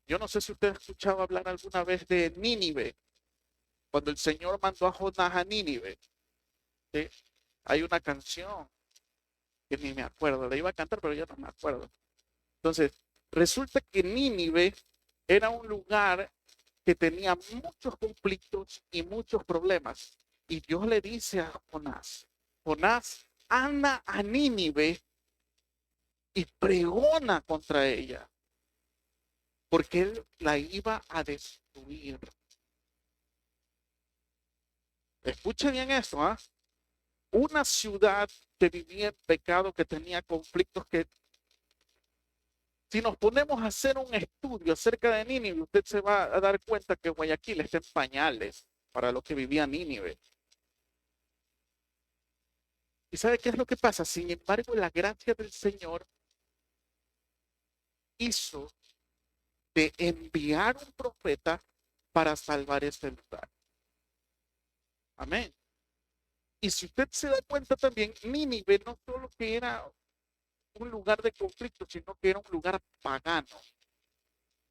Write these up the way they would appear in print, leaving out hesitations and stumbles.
Yo no sé si usted ha escuchado hablar alguna vez de Nínive, cuando el Señor mandó a Jonás a Nínive. ¿Sí? Hay una canción que ni me acuerdo, la iba a cantar, pero ya no me acuerdo. Entonces, resulta que Nínive era un lugar que tenía muchos conflictos y muchos problemas. Y Dios le dice a Jonás, Jonás, anda a Nínive y pregona contra ella, porque él la iba a destruir. Escuche bien esto, ¿ah? Una ciudad que vivía en pecado, que tenía conflictos, que si nos ponemos a hacer un estudio acerca de Nínive, usted se va a dar cuenta que Guayaquil está en pañales para lo que vivía Nínive. ¿Y sabe qué es lo que pasa? Sin embargo, la gracia del Señor hizo de enviar un profeta para salvar este lugar. Amén. Y si usted se da cuenta también, Nínive no solo que era un lugar de conflicto, sino que era un lugar pagano.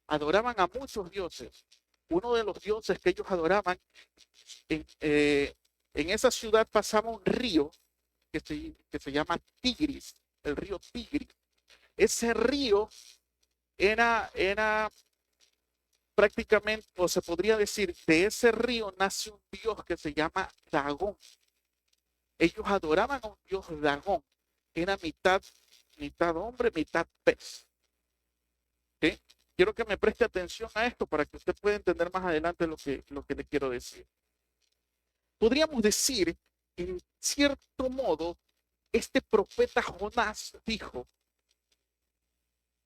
Adoraban a muchos dioses. Uno de los dioses que ellos adoraban, en esa ciudad pasaba un río que se llama Tigris, el río Tigris. Ese río era prácticamente, o se podría decir, de ese río nace un dios que se llama Dagón. Ellos adoraban a un dios Dagón, que era mitad hombre, mitad pez. ¿Sí? Quiero que me preste atención a esto para que usted pueda entender más adelante lo que le quiero decir. Podríamos decir, en cierto modo, este profeta Jonás dijo,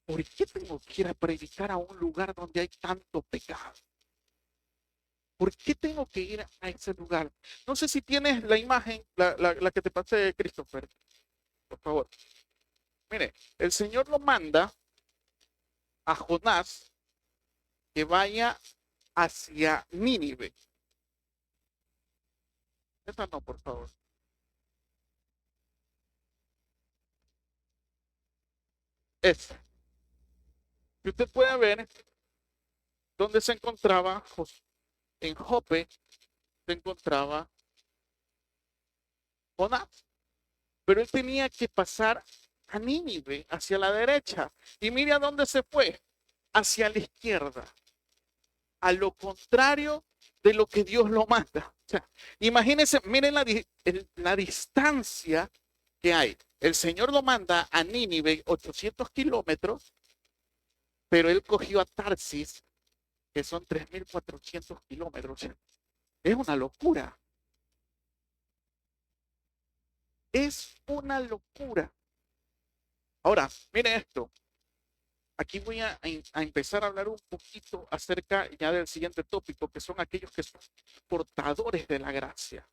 ¿por qué tengo que ir a predicar a un lugar donde hay tanto pecado? ¿Por qué tengo que ir a ese lugar? No sé si tienes la imagen, la que te pasé, Christopher, por favor. Mire, el Señor lo manda a Jonás que vaya hacia Nínive. Esa no, por favor. Esa. Y usted puede ver dónde se encontraba, en Jope, se encontraba Jonás. Pero él tenía que pasar a Nínive, hacia la derecha. Y mire a dónde se fue, hacia la izquierda, a lo contrario de lo que Dios lo manda. O sea, imagínense, miren la distancia que hay. El Señor lo manda a Nínive 800 kilómetros, pero él cogió a Tarsis, que son 3.400 kilómetros. Es una locura. Es una locura. Ahora, mire esto. Aquí voy a empezar a hablar un poquito acerca ya del siguiente tópico, que son aquellos que son portadores de la gracia.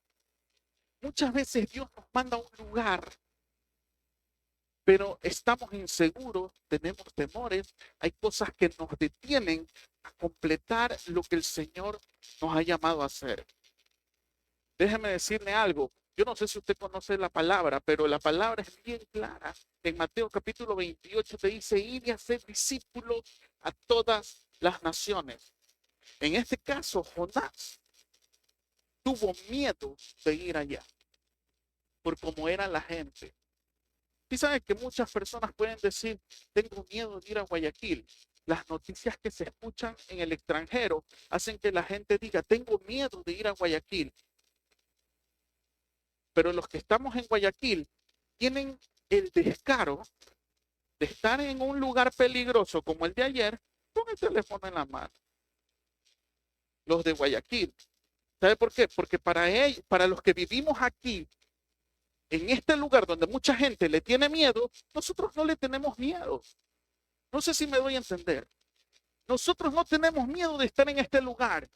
Muchas veces Dios nos manda a un lugar, pero estamos inseguros, tenemos temores, hay cosas que nos detienen a completar lo que el Señor nos ha llamado a hacer. Déjeme decirle algo. Yo no sé si usted conoce la palabra, pero la palabra es bien clara. En Mateo capítulo 28 te dice, ir y hacer discípulos a todas las naciones. En este caso, Jonás tuvo miedo de ir allá por cómo era la gente. Y saben que muchas personas pueden decir, tengo miedo de ir a Guayaquil. Las noticias que se escuchan en el extranjero hacen que la gente diga, tengo miedo de ir a Guayaquil. Pero los que estamos en Guayaquil tienen el descaro de estar en un lugar peligroso como el de ayer con el teléfono en la mano. Los de Guayaquil. ¿Sabe por qué? Porque para los que vivimos aquí, en este lugar donde mucha gente le tiene miedo, nosotros no le tenemos miedo. No sé si me doy a entender. Nosotros no tenemos miedo de estar en este lugar.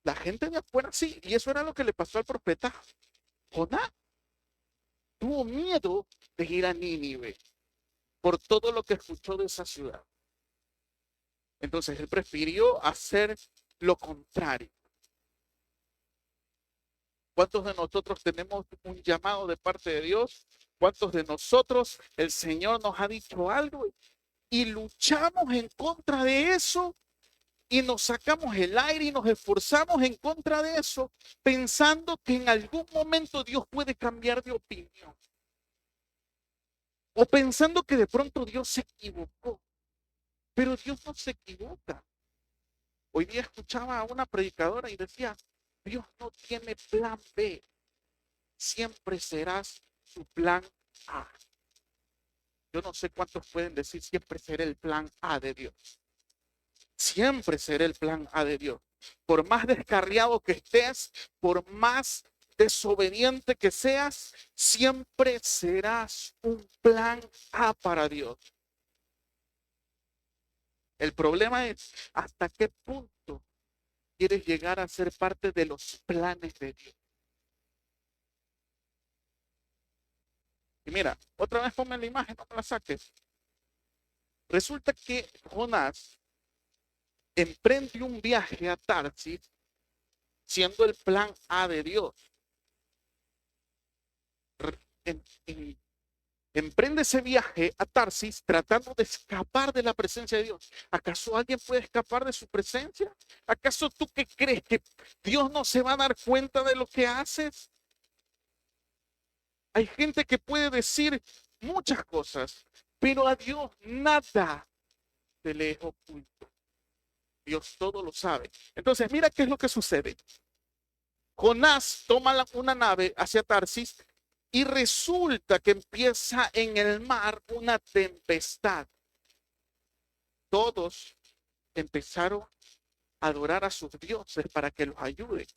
La gente de afuera sí, y eso era lo que le pasó al profeta Jonás. Tuvo miedo de ir a Nínive por todo lo que escuchó de esa ciudad. Entonces él prefirió hacer lo contrario. ¿Cuántos de nosotros tenemos un llamado de parte de Dios? ¿Cuántos de nosotros el Señor nos ha dicho algo y luchamos en contra de eso y nos sacamos el aire y nos esforzamos en contra de eso, pensando que en algún momento Dios puede cambiar de opinión. O pensando que de pronto Dios se equivocó. Pero Dios no se equivoca. Hoy día escuchaba a una predicadora y decía, Dios no tiene plan B. Siempre serás su plan A. Yo no sé cuántos pueden decir siempre será el plan A de Dios. Siempre será el plan A de Dios. Por más descarriado que estés, por más desobediente que seas, siempre serás un plan A para Dios. El problema es hasta qué punto quieres llegar a ser parte de los planes de Dios. Y mira, otra vez ponme la imagen, no me la saques. Resulta que Jonás emprende un viaje a Tarsis siendo el plan A de Dios. Emprende ese viaje a Tarsis tratando de escapar de la presencia de Dios. ¿Acaso alguien puede escapar de su presencia? ¿Acaso tú qué crees que Dios no se va a dar cuenta de lo que haces? Hay gente que puede decir muchas cosas, pero a Dios nada se le es oculto. Dios todo lo sabe. Entonces, mira qué es lo que sucede. Jonás toma una nave hacia Tarsis y resulta que empieza en el mar una tempestad. Todos empezaron a adorar a sus dioses para que los ayuden.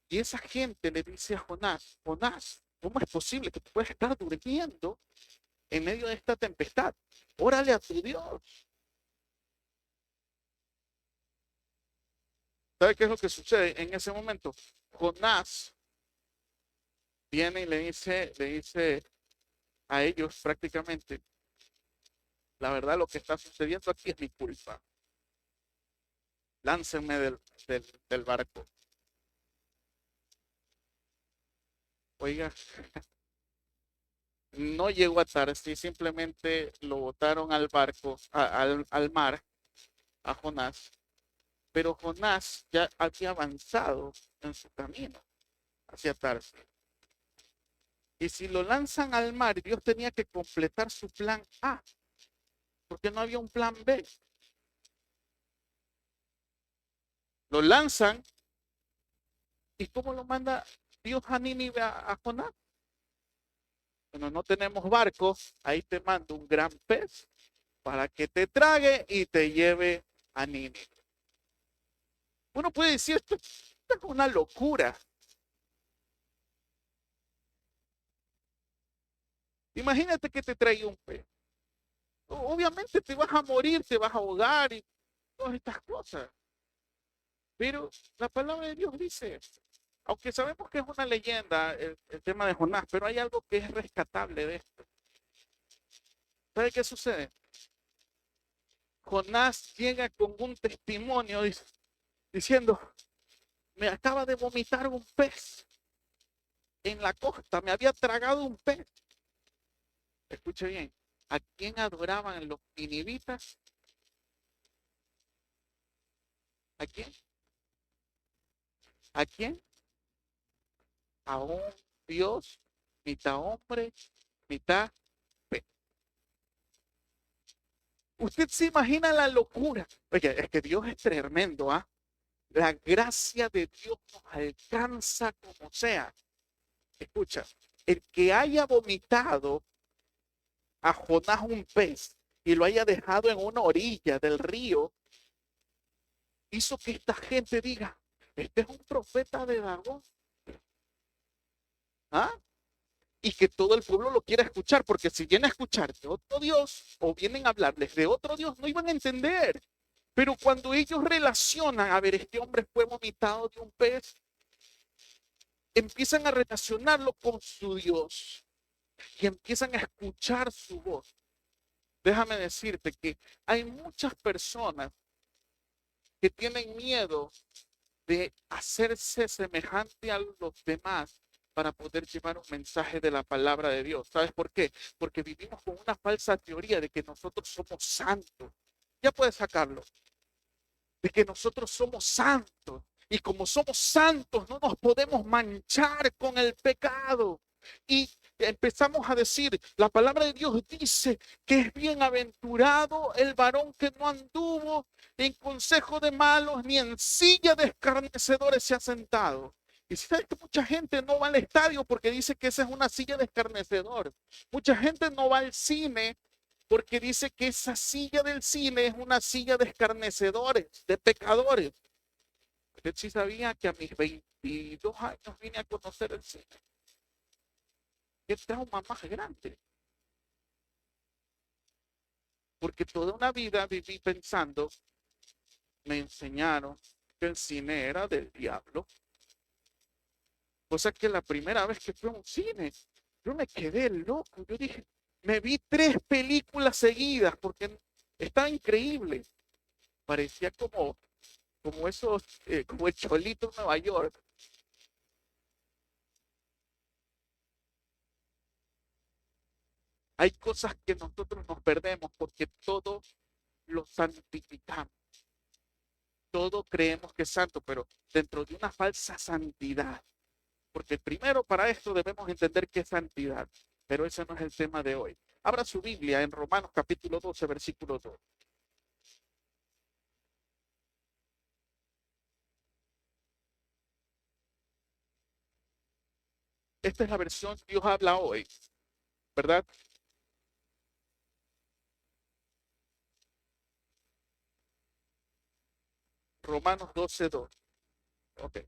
Y esa gente le dice a Jonás, Jonás, ¿cómo es posible que tú puedas estar durmiendo en medio de esta tempestad? Órale a tu Dios. ¿Sabe qué es lo que sucede en ese momento? Jonás viene y le dice a ellos prácticamente, la verdad lo que está sucediendo aquí es mi culpa. Láncenme del barco. Oiga, no llegó a Tarsis, simplemente lo botaron al barco, al mar, a Jonás. Pero Jonás ya había avanzado en su camino hacia Tarsis. Y si lo lanzan al mar, Dios tenía que completar su plan A, porque no había un plan B. Lo lanzan, ¿y cómo lo manda Dios a Nínive a Jonás? Bueno, no tenemos barcos, ahí te mando un gran pez para que te trague y te lleve a Nínive. Uno puede decir, esto es una locura. Imagínate que te traiga un pez. Obviamente te vas a morir, te vas a ahogar y todas estas cosas. Pero la palabra de Dios dice, aunque sabemos que es una leyenda el tema de Jonás, pero hay algo que es rescatable de esto. ¿Sabe qué sucede? Jonás llega con un testimonio diciendo, me acaba de vomitar un pez en la costa, me había tragado un pez. Escuche bien, ¿a quién adoraban los ninivitas? ¿A quién? ¿A quién? A un Dios, mitad hombre, mitad pez. Usted se imagina la locura. Oye, es que Dios es tremendo, ¿ah? La gracia de Dios nos alcanza como sea. Escucha, el que haya vomitado a Jonás un pez y lo haya dejado en una orilla del río, hizo que esta gente diga, este es un profeta de Dagón. ¿Ah? Y que todo el pueblo lo quiera escuchar, porque si vienen a escuchar de otro Dios o vienen a hablarles de otro Dios, no iban a entender. Pero cuando ellos relacionan, a ver, este hombre fue vomitado de un pez, empiezan a relacionarlo con su Dios y empiezan a escuchar su voz. Déjame decirte que hay muchas personas que tienen miedo de hacerse semejante a los demás para poder llevar un mensaje de la palabra de Dios. ¿Sabes por qué? Porque vivimos con una falsa teoría de que nosotros somos santos. Ya puedes sacarlo. De que nosotros somos santos. Y como somos santos, no nos podemos manchar con el pecado. Y empezamos a decir, la palabra de Dios dice que es bienaventurado el varón que no anduvo en consejo de malos, ni en silla de escarnecedores se ha sentado. Y si sabes que mucha gente no va al estadio porque dice que esa es una silla de escarnecedor. Mucha gente no va al cine porque dice que esa silla del cine es una silla de escarnecedores, de pecadores. Usted sí sabía que a mis 22 años vine a conocer el cine. Qué trauma más grande. Porque toda una vida viví pensando, me enseñaron que el cine era del diablo. Cosa que la primera vez que fui a un cine, yo me quedé loco. Yo dije, me vi 3 películas seguidas porque estaba increíble. Parecía como esos, como el Cholito en Nueva York. Hay cosas que nosotros nos perdemos porque todo lo santificamos. Todo creemos que es santo, pero dentro de una falsa santidad. Porque primero para esto debemos entender qué es santidad, pero ese no es el tema de hoy. Abra su Biblia en Romanos capítulo 12, versículo 2. Esta es la versión que Dios habla hoy, ¿verdad? Romanos 12, 2. Ok.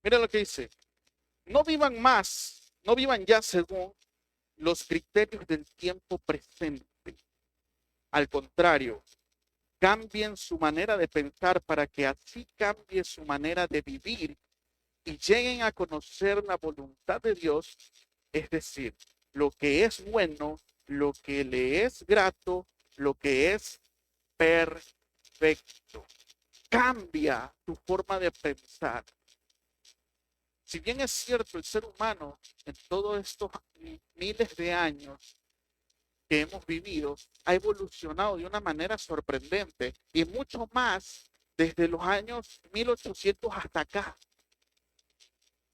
Mira lo que dice. No vivan más, no vivan ya según los criterios del tiempo presente. Al contrario, cambien su manera de pensar para que así cambie su manera de vivir y lleguen a conocer la voluntad de Dios, es decir, lo que es bueno, lo que le es grato, lo que es perfecto. Cambia tu forma de pensar. Si bien es cierto, el ser humano en todos estos miles de años que hemos vivido ha evolucionado de una manera sorprendente y mucho más desde los años 1800 hasta acá.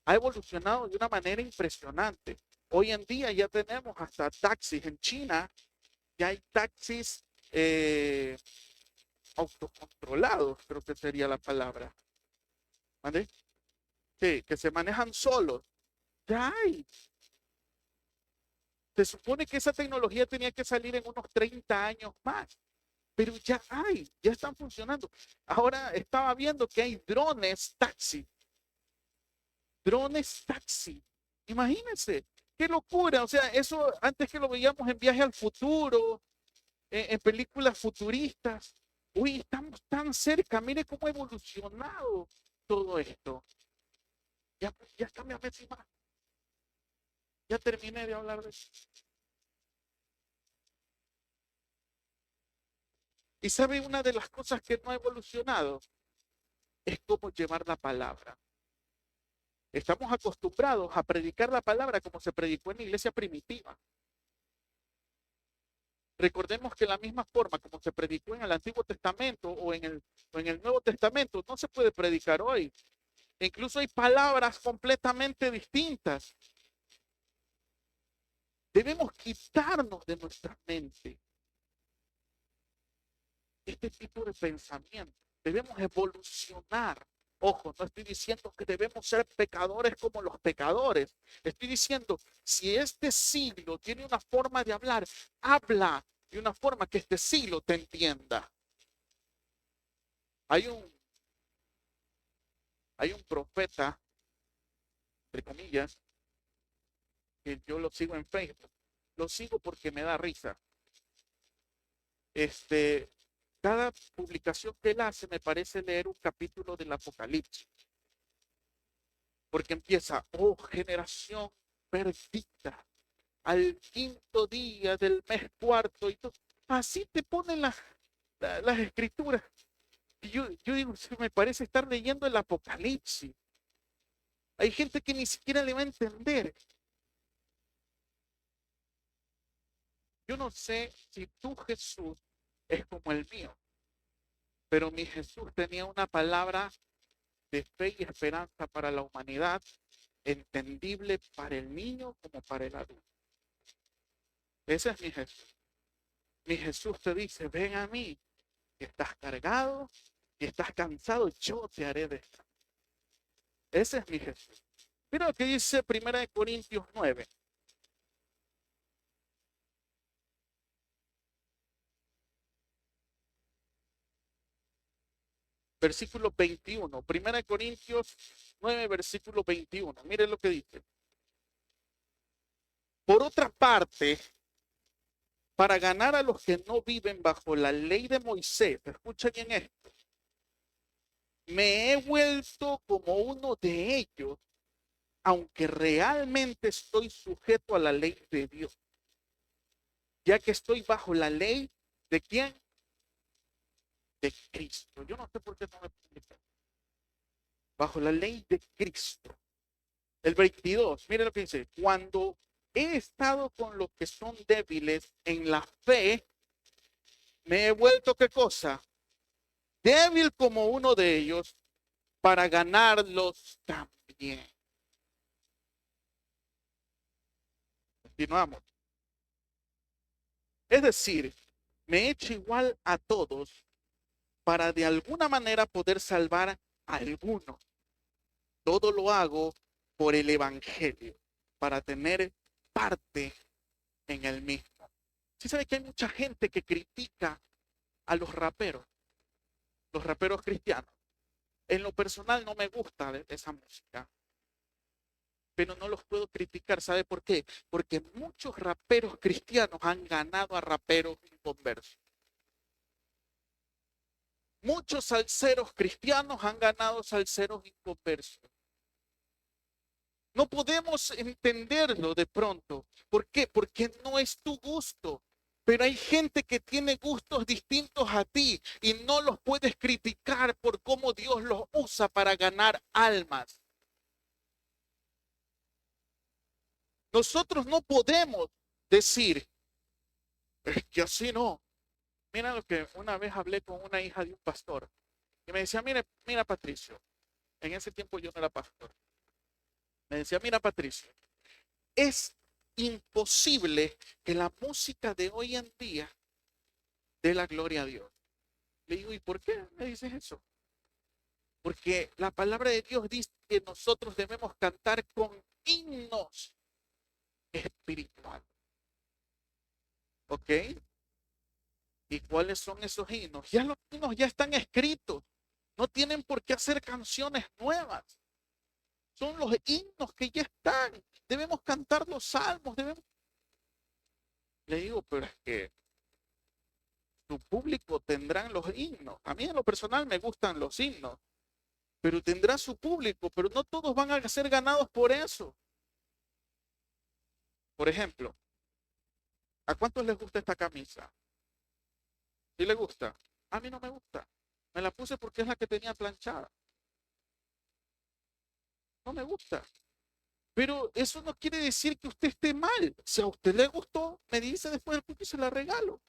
Ha evolucionado de una manera impresionante. Hoy en día ya tenemos hasta taxis en China, ya hay taxis autocontrolados, creo que sería la palabra. ¿Vale? Sí, que se manejan solos. Ya hay. Se supone que esa tecnología tenía que salir en unos 30 años más, pero ya hay, ya están funcionando. Ahora estaba viendo que hay drones taxi. Drones taxi. Imagínense, qué locura. O sea, eso antes que lo veíamos en Viaje al Futuro, en películas futuristas. Uy, estamos tan cerca. Mire cómo ha evolucionado todo esto. Ya, ya cambia encima. Ya terminé de hablar de eso. Y sabe una de las cosas que no ha evolucionado es cómo llevar la palabra. Estamos acostumbrados a predicar la palabra como se predicó en la iglesia primitiva. Recordemos que la misma forma como se predicó en el Antiguo Testamento o en el Nuevo Testamento no se puede predicar hoy. Incluso hay palabras completamente distintas. Debemos quitarnos de nuestra mente este tipo de pensamiento. Debemos evolucionar. Ojo, no estoy diciendo que debemos ser pecadores como los pecadores. Estoy diciendo, si este siglo tiene una forma de hablar, habla de una forma que este siglo te entienda. Hay un, hay un profeta, entre comillas, que yo lo sigo en Facebook. Lo sigo porque me da risa. Este, cada publicación que él hace me parece leer un capítulo del Apocalipsis. Porque empieza, oh generación perdida, al quinto día del mes cuarto, y todo. Así te ponen las escrituras. Y yo digo, me parece estar leyendo el Apocalipsis. Hay gente que ni siquiera le va a entender. Yo no sé si tu Jesús es como el mío, pero mi Jesús tenía una palabra de fe y esperanza para la humanidad, entendible para el niño como para el adulto. Ese es mi Jesús. Mi Jesús te dice, ven a mí, que estás cargado, que estás cansado, yo te haré descansar. Ese es mi Jesús. Mira lo que dice 1 Corintios 9. Versículo 21. 1 Corintios 9, versículo 21. Miren lo que dice. Por otra parte, para ganar a los que no viven bajo la ley de Moisés, escucha bien esto, me he vuelto como uno de ellos, aunque realmente estoy sujeto a la ley de Dios, ya que estoy bajo la ley de quién, de Cristo. Yo no sé por qué no me publica. Bajo la ley de Cristo. El 22, mire lo que dice, cuando he estado con los que son débiles en la fe, me he vuelto, ¿qué cosa? Débil como uno de ellos para ganarlos también. Continuamos. Es decir, me he hecho igual a todos para de alguna manera poder salvar a algunos. Todo lo hago por el Evangelio, para tener parte en el mismo. ¿Sí sabe que hay mucha gente que critica a los raperos cristianos? En lo personal no me gusta esa música, pero no los puedo criticar. ¿Sabe por qué? Porque muchos raperos cristianos han ganado a raperos inconversos. Muchos salseros cristianos han ganado salseros inconversos. No podemos entenderlo de pronto. ¿Por qué? Porque no es tu gusto. Pero hay gente que tiene gustos distintos a ti y no los puedes criticar por cómo Dios los usa para ganar almas. Nosotros no podemos decir, es que así no. Mira lo que una vez hablé con una hija de un pastor y me decía, mira Patricio, en ese tiempo yo no era pastor. Me decía, mira Patricio, es imposible que la música de hoy en día dé la gloria a Dios. Le digo, ¿y por qué me dices eso? Porque la palabra de Dios dice que nosotros debemos cantar con himnos espirituales. ¿Ok? ¿Y cuáles son esos himnos? Ya los himnos ya están escritos. No tienen por qué hacer canciones nuevas. Son los himnos que ya están. Debemos cantar los salmos. Le digo, pero es que tu público tendrán los himnos. A mí en lo personal me gustan los himnos, pero tendrá su público, pero no todos van a ser ganados por eso. Por ejemplo, ¿a cuántos les gusta esta camisa? ¿Sí le gusta? A mí no me gusta. Me la puse porque es la que tenía planchada. No me gusta. Pero eso no quiere decir que usted esté mal. Si a usted le gustó, me dice después del culto y se la regalo.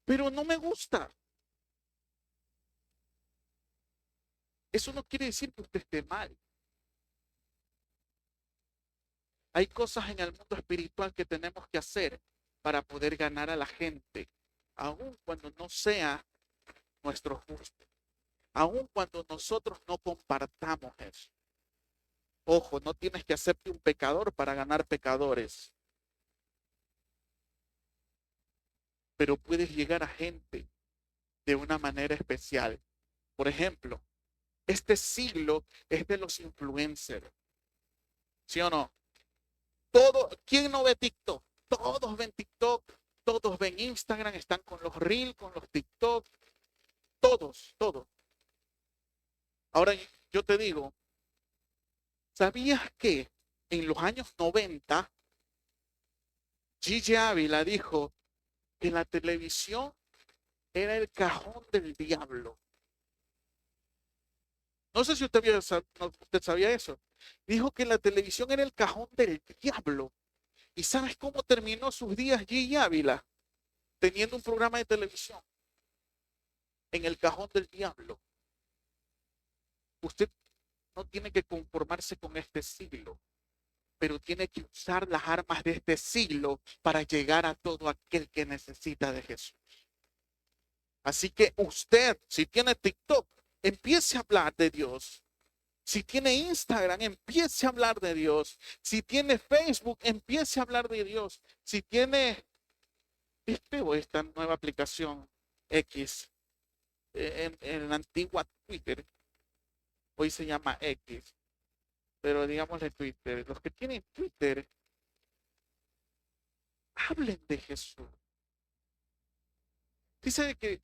Pero no me gusta. Eso no quiere decir que usted esté mal. Hay cosas en el mundo espiritual que tenemos que hacer para poder ganar a la gente, aun cuando no sea nuestro gusto, aun cuando nosotros no compartamos eso. Ojo, no tienes que hacerte un pecador para ganar pecadores, pero puedes llegar a gente de una manera especial. Por ejemplo, este siglo es de los influencers, ¿sí o no? ¿Quién no ve TikTok? Todos ven TikTok, todos ven Instagram, están con los Reels, con los TikTok, todos. Ahora yo te digo, ¿sabías que en los años 90 Gigi Ávila dijo que la televisión era el cajón del diablo? No sé si usted sabía eso. Dijo que la televisión era el cajón del diablo. ¿Y sabes cómo terminó sus días G. Ávila? Teniendo un programa de televisión en el cajón del diablo. Usted no tiene que conformarse con este siglo, pero tiene que usar las armas de este siglo para llegar a todo aquel que necesita de Jesús. Así que usted, si tiene TikTok, empiece a hablar de Dios. Si tiene Instagram, empiece a hablar de Dios. Si tiene Facebook, empiece a hablar de Dios. Si tiene esta nueva aplicación X, en la antigua Twitter, hoy se llama X, pero digámosle Twitter. Los que tienen Twitter, hablen de Jesús. Dice que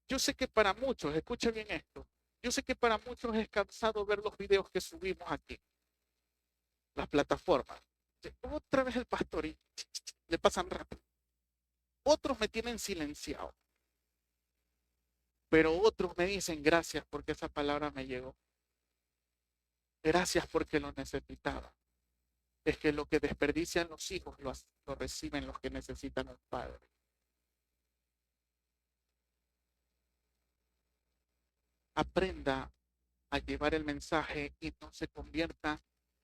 yo sé que para muchos, escucha bien esto, yo sé que para muchos es cansado ver los videos que subimos aquí, las plataformas. Otra vez el pastor y le pasan rápido. Otros me tienen silenciado, pero otros me dicen gracias porque esa palabra me llegó. Gracias porque lo necesitaba. Es que lo que desperdician los hijos lo reciben los que necesitan un padre. Aprenda a llevar el mensaje y no se convierta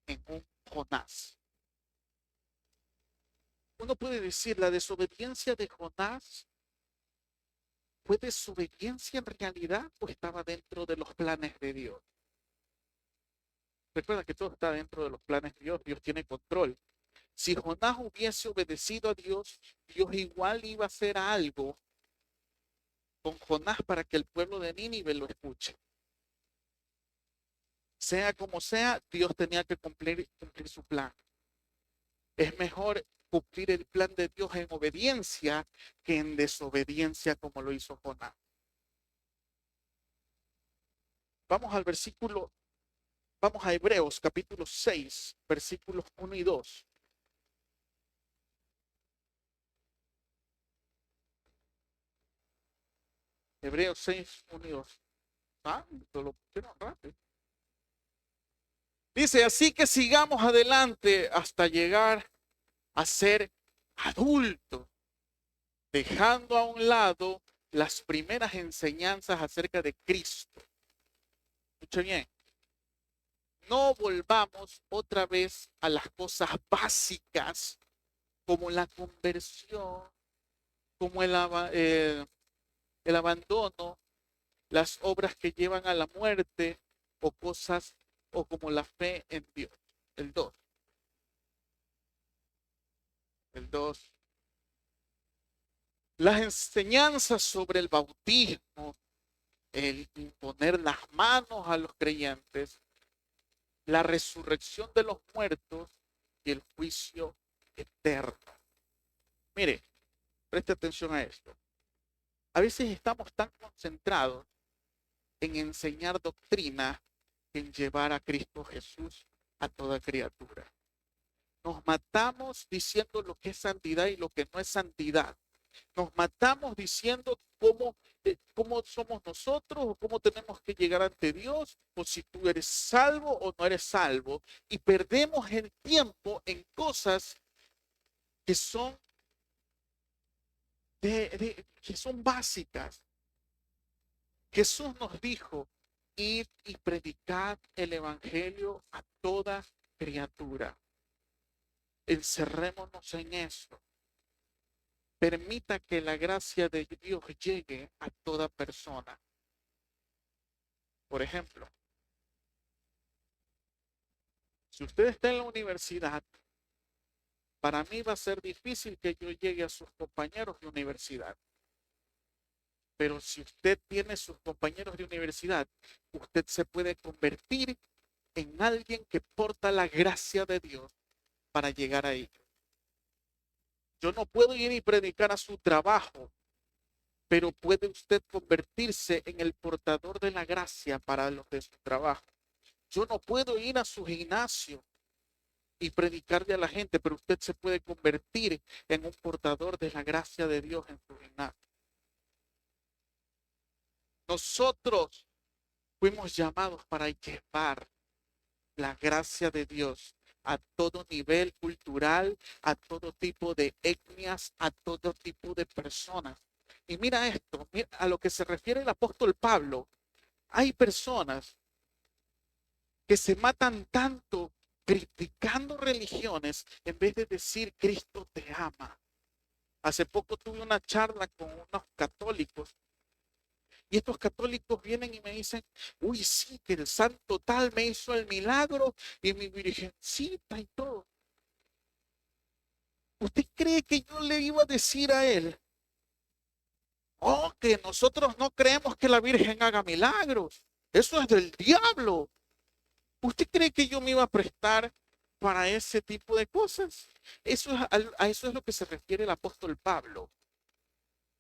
en un Jonás. Uno puede decir, la desobediencia de Jonás, ¿fue desobediencia en realidad o estaba dentro de los planes de Dios? Recuerda que todo está dentro de los planes de Dios. Dios tiene control. Si Jonás hubiese obedecido a Dios, Dios igual iba a hacer algo con Jonás para que el pueblo de Nínive lo escuche. Sea como sea, Dios tenía que cumplir su plan. Es mejor cumplir el plan de Dios en obediencia que en desobediencia como lo hizo Jonás. Vamos al versículo, vamos a Hebreos capítulo 6, versículos 1 y 2. Hebreos 6, 1 y 2. Ah, lo pusieron rápido. Dice, así que sigamos adelante hasta llegar a ser adultos, dejando a un lado las primeras enseñanzas acerca de Cristo. Escuche bien, no volvamos otra vez a las cosas básicas como la conversión, como el abandono, las obras que llevan a la muerte o cosas o como la fe en Dios. El 2. El 2. Las enseñanzas sobre el bautismo, el imponer las manos a los creyentes, la resurrección de los muertos y el juicio eterno. Mire, preste atención a esto. A veces estamos tan concentrados en enseñar doctrina que en llevar a Cristo Jesús a toda criatura. Nos matamos diciendo lo que es santidad y lo que no es santidad. Nos matamos diciendo cómo somos nosotros o cómo tenemos que llegar ante Dios o si tú eres salvo o no eres salvo. Y perdemos el tiempo en cosas que son, que son básicas. Jesús nos dijo, id y predicad el evangelio a toda criatura. Encerrémonos en eso. Permita que la gracia de Dios llegue a toda persona. Por ejemplo, si usted está en la universidad, para mí va a ser difícil que yo llegue a sus compañeros de universidad. Pero si usted tiene sus compañeros de universidad, usted se puede convertir en alguien que porta la gracia de Dios para llegar a ellos. Yo no puedo ir y predicar a su trabajo, pero puede usted convertirse en el portador de la gracia para los de su trabajo. Yo no puedo ir a su gimnasio y predicarle a la gente, pero usted se puede convertir en un portador de la gracia de Dios en su gimnasio. Nosotros Fuimos llamados para llevar la gracia de Dios a todo nivel cultural, a todo tipo de etnias, a todo tipo de personas. Y mira esto, mira a lo que se refiere el apóstol Pablo. Hay personas que se matan tanto criticando religiones en vez de decir Cristo te ama. Hace poco tuve una charla con unos católicos y estos católicos vienen y me dicen, uy, sí, que el santo tal me hizo el milagro y mi virgencita y todo. ¿Usted cree que yo le iba a decir a él, oh, que nosotros no creemos que la Virgen haga milagros? Eso es del diablo. ¿Usted cree que yo me iba a prestar para ese tipo de cosas? A eso es lo que se refiere el apóstol Pablo.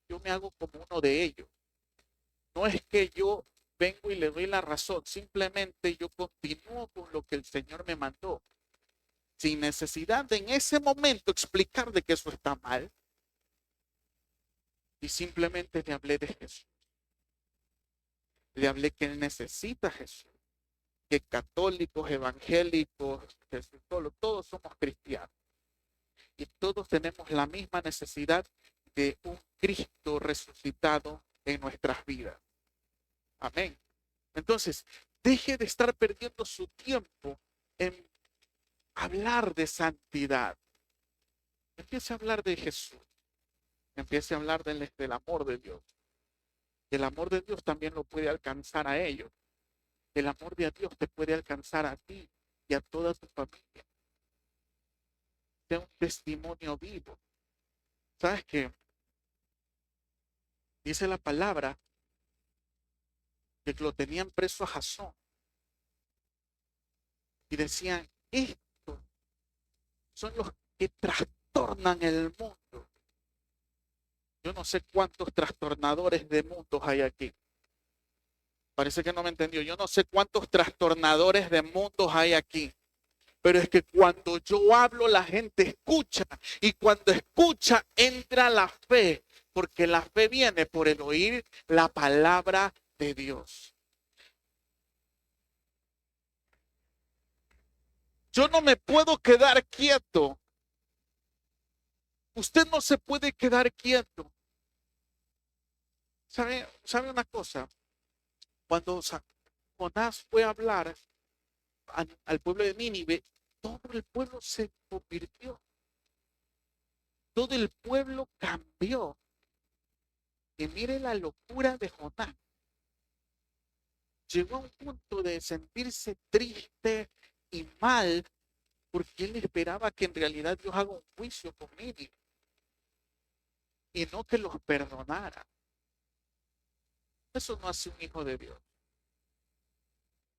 Yo me hago como uno de ellos. No es que yo vengo y le doy la razón, simplemente yo continúo con lo que el Señor me mandó, sin necesidad de en ese momento explicar de que eso está mal. Y simplemente le hablé de Jesús. Le hablé que Él necesita a Jesús, que católicos, evangélicos, Jesús, todos somos cristianos. Y todos tenemos la misma necesidad de un Cristo resucitado en nuestras vidas. Amén. Entonces, deje de estar perdiendo su tiempo en hablar de santidad. Empiece a hablar de Jesús. Empiece a hablar del amor de Dios. El amor de Dios también lo puede alcanzar a ellos. El amor de Dios te puede alcanzar a ti y a toda tu familia. Sea un testimonio vivo. ¿Sabes qué? Dice la palabra que lo tenían preso a Jasón y decían, estos son los que trastornan el mundo. Yo no sé cuántos trastornadores de mundos hay aquí. Parece que no me entendió. Yo no sé cuántos trastornadores de mundos hay aquí. Pero es que cuando yo hablo, la gente escucha. Y cuando escucha, entra la fe. Porque la fe viene por el oír la palabra de Dios. Yo no me puedo quedar quieto. Usted no se puede quedar quieto. ¿Sabe una cosa? Cuando Jonás fue a hablar al pueblo de Nínive, todo el pueblo se convirtió. Todo el pueblo cambió. Y mire la locura de Jonás. Llegó a un punto de sentirse triste y mal porque él esperaba que en realidad Dios haga un juicio con Nínive y no que los perdonara. Eso no hace un hijo de Dios.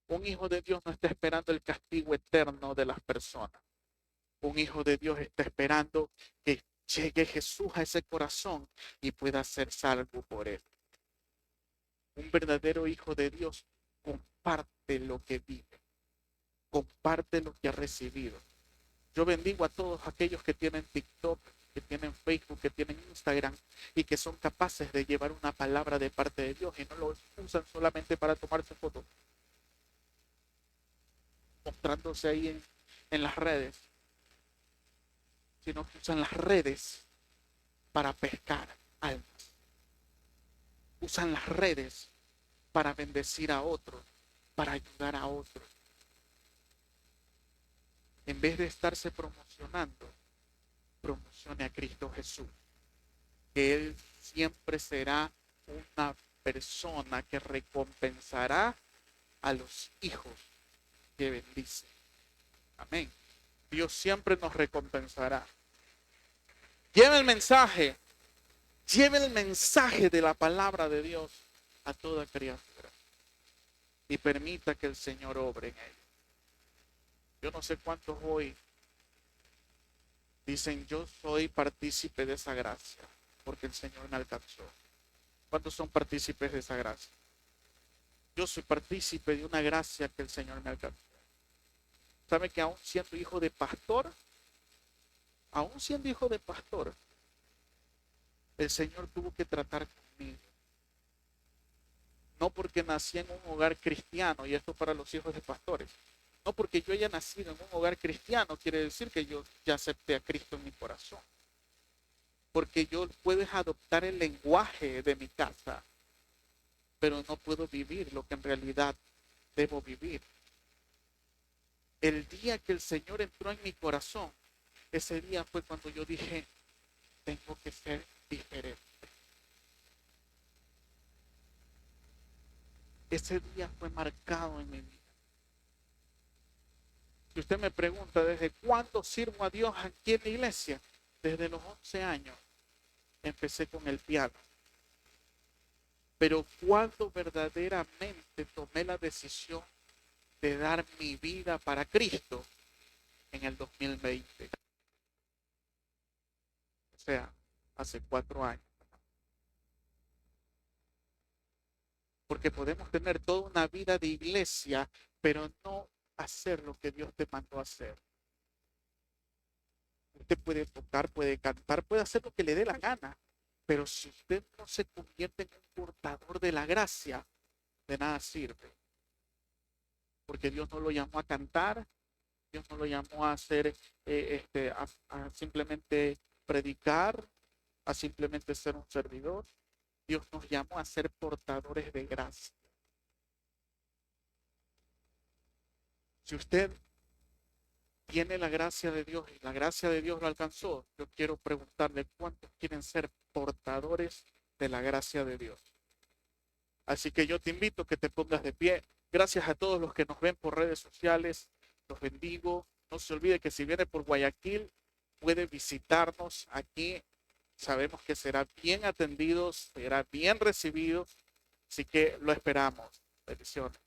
Un hijo de Dios no está esperando el castigo eterno de las personas. Un hijo de Dios está esperando que llegue Jesús a ese corazón y pueda ser salvo por él. Un verdadero hijo de Dios comparte lo que vive, comparte lo que ha recibido. Yo bendigo a todos aquellos que tienen TikTok, que tienen Facebook, que tienen Instagram y que son capaces de llevar una palabra de parte de Dios y no lo usan solamente para tomarse fotos, mostrándose ahí en las redes, sino que usan las redes para pescar almas. Usan las redes para bendecir a otros, para ayudar a otros. En vez de estarse promocionando, promocione a Cristo Jesús, que Él siempre será una persona que recompensará a los hijos que bendice. Amén. Dios siempre nos recompensará. Lleve el mensaje de la palabra de Dios a toda criatura y permita que el Señor obre en él. Yo no sé cuántos hoy dicen, yo soy partícipe de esa gracia, porque el Señor me alcanzó. ¿Cuántos son partícipes de esa gracia? Yo soy partícipe de una gracia que el Señor me alcanzó. ¿Sabe que aún siendo hijo de pastor, el Señor tuvo que tratar conmigo? No porque porque nací en un hogar cristiano, y esto para los hijos de pastores. No porque yo haya nacido en un hogar cristiano quiere decir que yo ya acepté a Cristo en mi corazón. Porque yo puedo adoptar el lenguaje de mi casa, pero no puedo vivir lo que en realidad debo vivir. El día que el Señor entró en mi corazón, ese día fue cuando yo dije, tengo que ser diferente. Ese día fue marcado en mi vida. Si usted me pregunta, ¿desde cuándo sirvo a Dios aquí en la iglesia? Desde los 11 años empecé con el piano. Pero cuando verdaderamente tomé la decisión de dar mi vida para Cristo en el 2020. O sea, hace 4 años. Porque podemos tener toda una vida de iglesia, pero no hacer lo que Dios te mandó a hacer. Usted puede tocar, puede cantar, puede hacer lo que le dé la gana, pero si usted no se convierte en un portador de la gracia, de nada sirve. Porque Dios no lo llamó a cantar, Dios no lo llamó a hacer, a simplemente predicar, a simplemente ser un servidor. Dios nos llamó a ser portadores de gracia. Si usted tiene la gracia de Dios y la gracia de Dios lo alcanzó, yo quiero preguntarle cuántos quieren ser portadores de la gracia de Dios. Así que yo te invito a que te pongas de pie. Gracias a todos los que nos ven por redes sociales. Los bendigo. No se olvide que si viene por Guayaquil, puede visitarnos aquí. Sabemos que será bien atendido, será bien recibido. Así que lo esperamos. Bendiciones.